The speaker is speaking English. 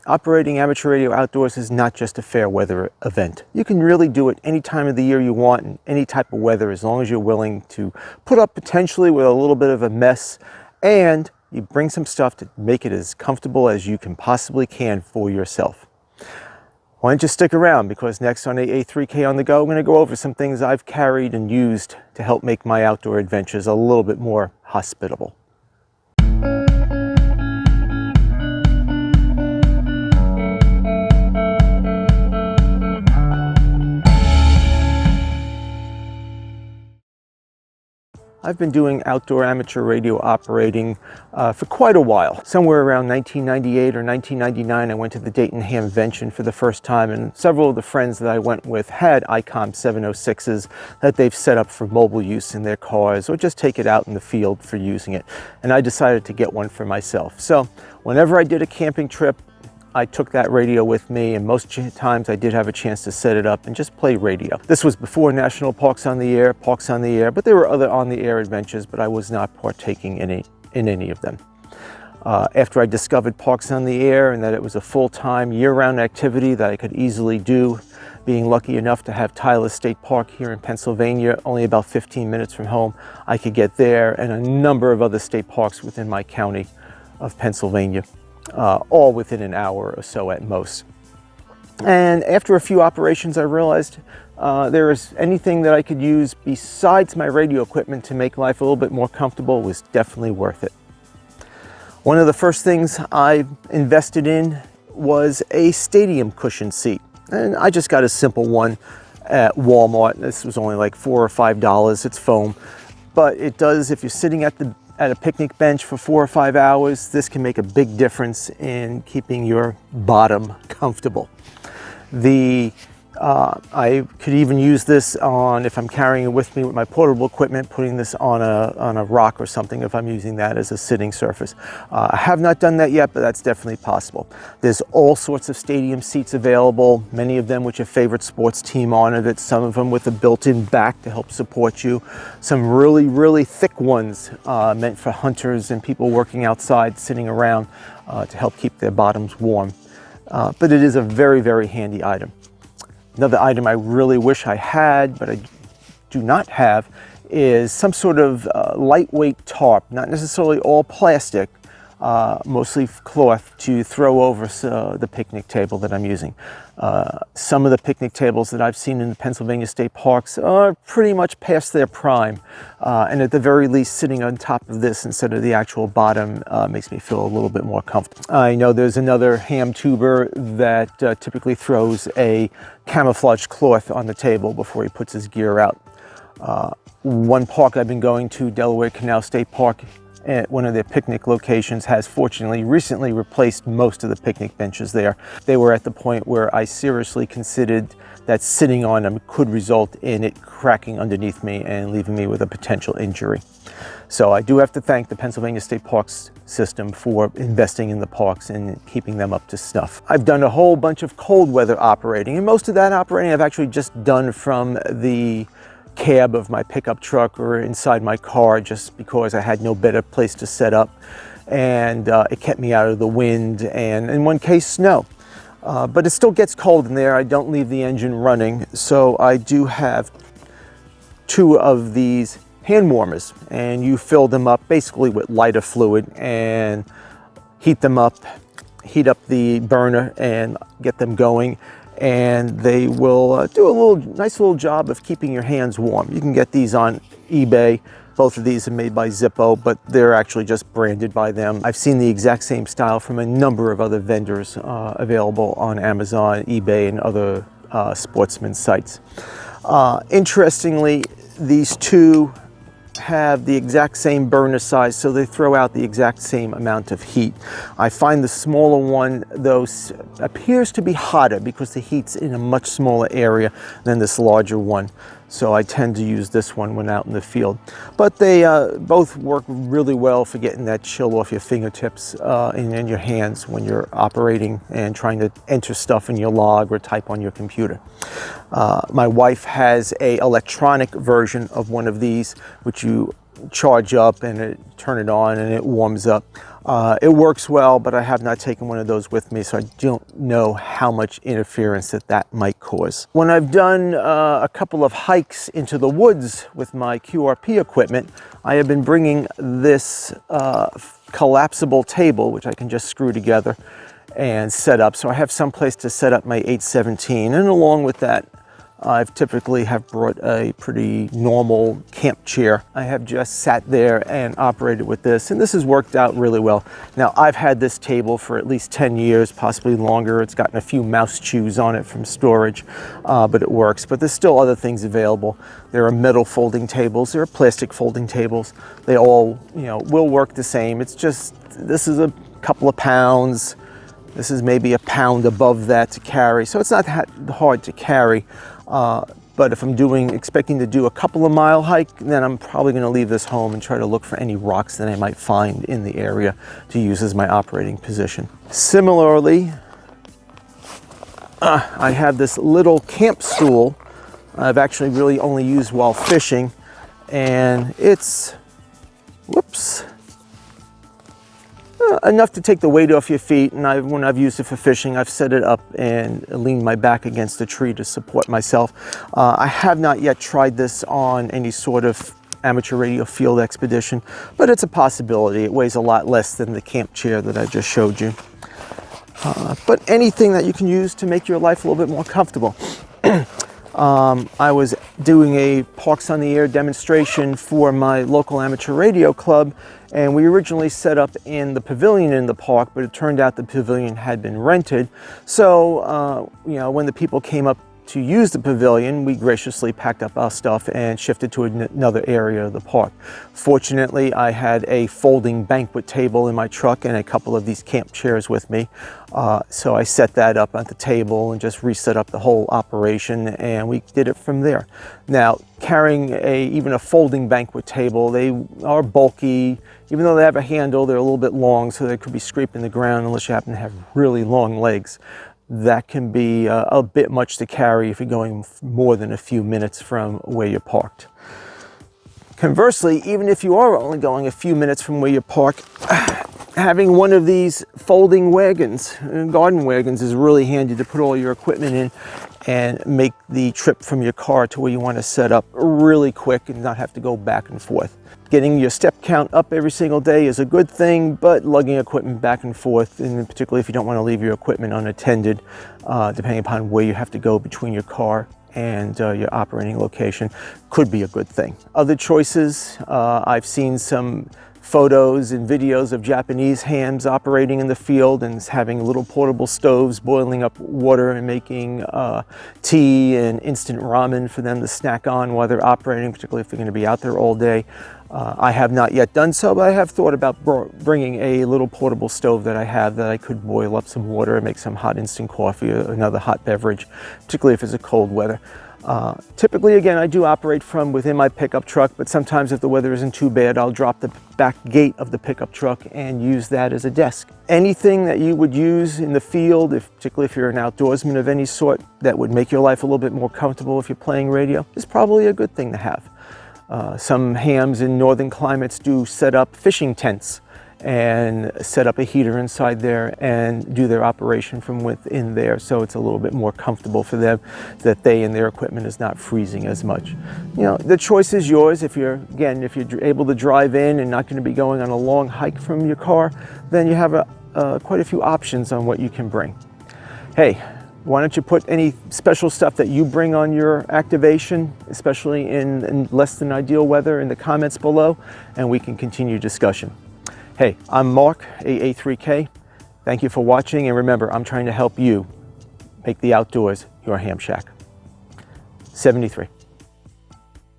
Operating amateur radio outdoors is not just a fair weather event. You can really do it any time of the year you want in any type of weather, as long as you're willing to put up potentially with a little bit of a mess, and you bring some stuff to make it as comfortable as you can possibly can for yourself. Why don't you stick around, because next on AA3K on the Go, I'm going to go over some things I've carried and used to help make my outdoor adventures a little bit more hospitable. I've been doing outdoor amateur radio operating for quite a while. Somewhere around 1998 or 1999, I went to the Dayton Hamvention for the first time, and several of the friends that I went with had ICOM 706s that they've set up for mobile use in their cars or just take it out in the field for using it. And I decided to get one for myself. So whenever I did a camping trip, I took that radio with me, and most times I did have a chance to set it up and just play radio. This was before National Parks on the Air, but there were other on-the-air adventures, but I was not partaking in any of them. After I discovered Parks on the Air and that it was a full-time, year-round activity that I could easily do, being lucky enough to have Tyler State Park here in Pennsylvania, only about 15 minutes from home, I could get there, and a number of other state parks within my county of Pennsylvania. All within an hour or so at most. And after a few operations, I realized there is anything that I could use besides my radio equipment to make life a little bit more comfortable was definitely worth it. One of the first things I invested in was a stadium cushion seat. And I just got a simple one at Walmart. This was only like $4 or $5. It's foam. But it does, if you're sitting at a picnic bench for 4 or 5 hours, this can make a big difference in keeping your bottom comfortable. I could even use this on, if I'm carrying it with me with my portable equipment, putting this on a rock or something if I'm using that as a sitting surface. I have not done that yet, but that's definitely possible. There's all sorts of stadium seats available, many of them with your favorite sports team on it, some of them with a built-in back to help support you, some really, really thick ones meant for hunters and people working outside, sitting around to help keep their bottoms warm. But it is a very, very handy item. Another item I really wish I had, but I do not have, is some sort of lightweight tarp, not necessarily all plastic, mostly cloth, to throw over the picnic table that I'm using. Some of the picnic tables that I've seen in the Pennsylvania state parks are pretty much past their prime, and at the very least sitting on top of this instead of the actual bottom makes me feel a little bit more comfortable. I know there's another ham tuber that typically throws a camouflage cloth on the table before he puts his gear out. One park I've been going to, Delaware Canal State Park, at one of their picnic locations, has fortunately recently replaced most of the picnic benches there. They were at the point where I seriously considered that sitting on them could result in it cracking underneath me and leaving me with a potential injury. So I do have to thank the Pennsylvania State Parks system for investing in the parks and keeping them up to snuff. I've done a whole bunch of cold weather operating, and most of that operating I've actually just done from the cab of my pickup truck or inside my car, just because I had no better place to set up, and it kept me out of the wind and in one case snow. But it still gets cold in there. I don't leave the engine running, so I do have 2 of these hand warmers, and you fill them up basically with lighter fluid and heat them up, heat up the burner and get them going, and they will do a nice little job of keeping your hands warm. You can get these on eBay. Both of these are made by Zippo, but they're actually just branded by them. I've seen the exact same style from a number of other vendors available on Amazon, eBay, and other sportsman sites. Interestingly, these 2 have the exact same burner size, so they throw out the exact same amount of heat. I find the smaller one, though, appears to be hotter because the heat's in a much smaller area than this larger one. So I tend to use this one when out in the field. But they both work really well for getting that chill off your fingertips and in your hands when you're operating and trying to enter stuff in your log or type on your computer. My wife has an electronic version of one of these, which you charge up and turn it on and it warms up. It works well, but I have not taken one of those with me, so I don't know how much interference that might cause. When I've done a couple of hikes into the woods with my QRP equipment, I have been bringing this collapsible table, which I can just screw together and set up. So I have some place to set up my 817, and along with that, I've typically have brought a pretty normal camp chair. I have just sat there and operated with this, and this has worked out really well. Now, I've had this table for at least 10 years, possibly longer. It's gotten a few mouse chews on it from storage, but it works. But there's still other things available. There are metal folding tables, there are plastic folding tables. They all, will work the same. It's just, this is a couple of pounds. This is maybe a pound above that to carry, so it's not that hard to carry. But if I'm expecting to do a couple of mile hike, then I'm probably going to leave this home and try to look for any rocks that I might find in the area to use as my operating position. Similarly, I have this little camp stool I've actually really only used while fishing, and it's, enough to take the weight off your feet. And when I've used it for fishing, I've set it up and leaned my back against a tree to support myself. I have not yet tried this on any sort of amateur radio field expedition, but it's a possibility. It weighs a lot less than the camp chair that I just showed you. But anything that you can use to make your life a little bit more comfortable. I was doing a Parks on the Air demonstration for my local amateur radio club, and we originally set up in the pavilion in the park, but it turned out the pavilion had been rented. So, when the people came up to use the pavilion, we graciously packed up our stuff and shifted to another area of the park. Fortunately, I had a folding banquet table in my truck and a couple of these camp chairs with me. So I set that up at the table and just reset up the whole operation, and we did it from there. Now, carrying even a folding banquet table, they are bulky. Even though they have a handle, they're a little bit long, so they could be scraping the ground unless you happen to have really long legs. That can be a bit much to carry if you're going more than a few minutes from where you're parked. Conversely, even if you are only going a few minutes from where you're parked, having one of these folding wagons, garden wagons, is really handy to put all your equipment in and make the trip from your car to where you want to set up really quick and not have to go back and forth. Getting your step count up every single day is a good thing, but lugging equipment back and forth, and particularly if you don't want to leave your equipment unattended, depending upon where you have to go between your car and your operating location, could be a good thing. Other choices, I've seen some photos and videos of Japanese hams operating in the field and having little portable stoves boiling up water and making tea and instant ramen for them to snack on while they're operating, particularly if they're going to be out there all day. I have not yet done so, but I have thought about bringing a little portable stove that I have that I could boil up some water and make some hot instant coffee or another hot beverage, particularly if it's a cold weather. Typically, again, I do operate from within my pickup truck, but sometimes if the weather isn't too bad, I'll drop the back gate of the pickup truck and use that as a desk. Anything that you would use in the field, particularly if you're an outdoorsman of any sort, that would make your life a little bit more comfortable if you're playing radio, is probably a good thing to have. Some hams in northern climates do set up fishing tents and set up a heater inside there and do their operation from within there, so it's a little bit more comfortable for them, that they and their equipment is not freezing as much. The choice is yours. If you're able to drive in and not going to be going on a long hike from your car, then you have quite a few options on what you can bring. Hey, why don't you put any special stuff that you bring on your activation, especially in less than ideal weather, in the comments below, and we can continue discussion. Hey, I'm Mark, AA3K. Thank you for watching, and remember, I'm trying to help you make the outdoors your ham shack. 73.